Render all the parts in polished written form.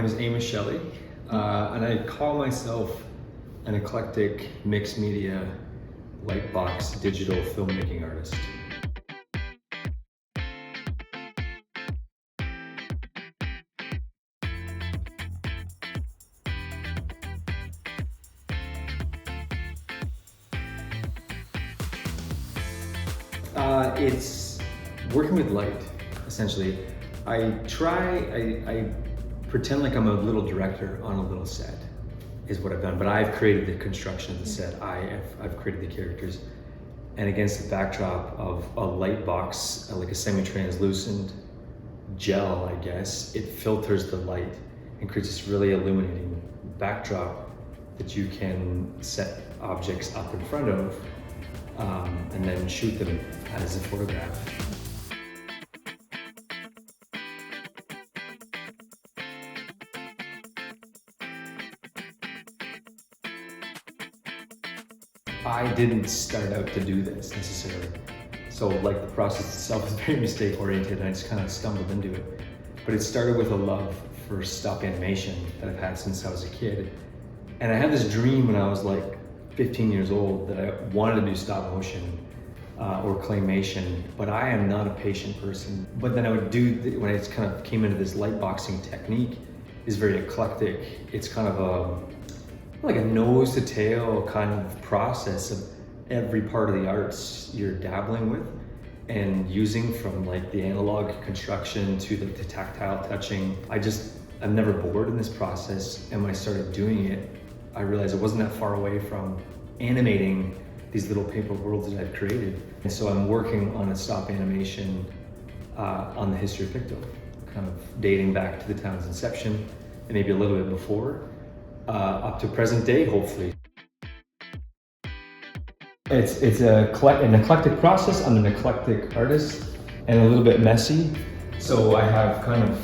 name is Amos Shelley, and I call myself an eclectic mixed media lightbox digital filmmaking artist. It's working with light, essentially. I pretend like I'm a little director on a little set, is what I've done, but I've created the construction of the set. I've created the characters. And against the backdrop of a light box, like a semi-translucent gel, I guess, it filters the light and creates this really illuminating backdrop that you can set objects up in front of and then shoot them as a photograph. I didn't start out to do this necessarily. So like the process itself is very mistake oriented and I just kind of stumbled into it. But it started with a love for stop animation that I've had since I was a kid. And I had this dream when I was like 15 years old that I wanted to do stop motion or claymation, but I am not a patient person. But then I would do, when I kind of came into this lightboxing technique, is very eclectic. It's kind of like a nose to tail kind of process of every part of the arts you're dabbling with and using, from like the analog construction to the tactile touching. I'm never bored in this process, and when I started doing it, I realized it wasn't that far away from animating these little paper worlds that I've created. And so I'm working on a stop animation on the history of Pictou, kind of dating back to the town's inception and maybe a little bit before, up to present day, hopefully. It's an eclectic process. I'm an eclectic artist and a little bit messy. So I have kind of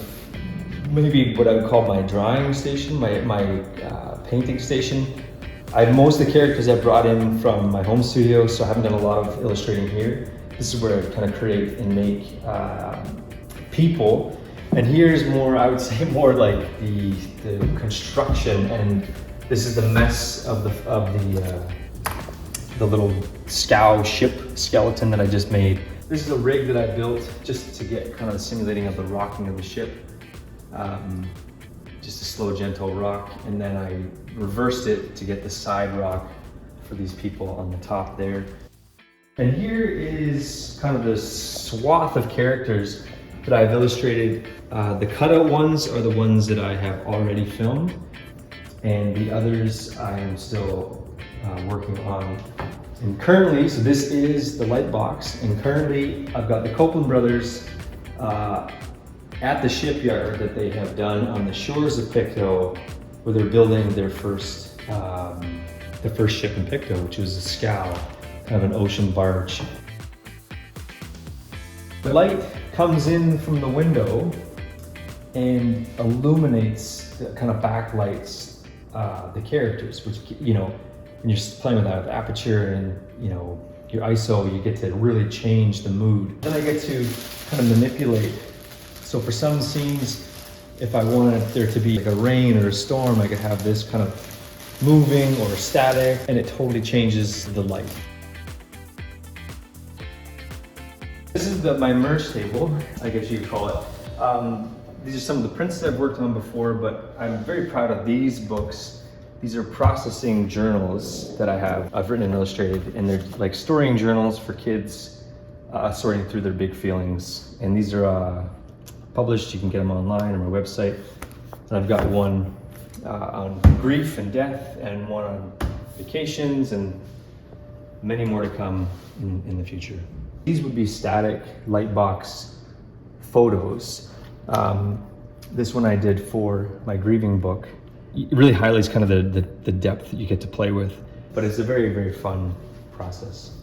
maybe what I would call my drawing station, my painting station. Most of the characters I brought in from my home studio, so I haven't done a lot of illustrating here. This is where I kind of create and make people. And here's more, I would say, more like the construction, and this is the mess of the little scow ship skeleton that I just made. This is a rig that I built just to get kind of the simulating of the rocking of the ship. Just a slow, gentle rock, and then I reversed it to get the side rock for these people on the top there. And here is kind of the swath of characters that I've illustrated. The cutout ones are the ones that I have already filmed, and the others I am still working on. And currently, so this is the light box, and currently I've got the Copeland brothers at the shipyard that they have done on the shores of Pictou, where they're building their first, the first ship in Pictou, which was a scow, kind of an ocean barge. The light comes in from the window and illuminates, kind of backlights the characters, which, you know, when you're playing with that aperture and, you know, your ISO, you get to really change the mood. Then I get to kind of manipulate. So for some scenes, if I wanted there to be like a rain or a storm, I could have this kind of moving or static, and it totally changes the light. This is my merge table, I guess you could call it. These are some of the prints that I've worked on before, but I'm very proud of these books. These are processing journals that I've written and illustrated, and they're like storying journals for kids, sorting through their big feelings. And these are published. You can get them online on my website. And I've got one on grief and death, and one on vacations, and many more to come in the future. These would be static lightbox photos. This one I did for my grieving book. It really highlights kind of the depth that you get to play with, but it's a very, very fun process.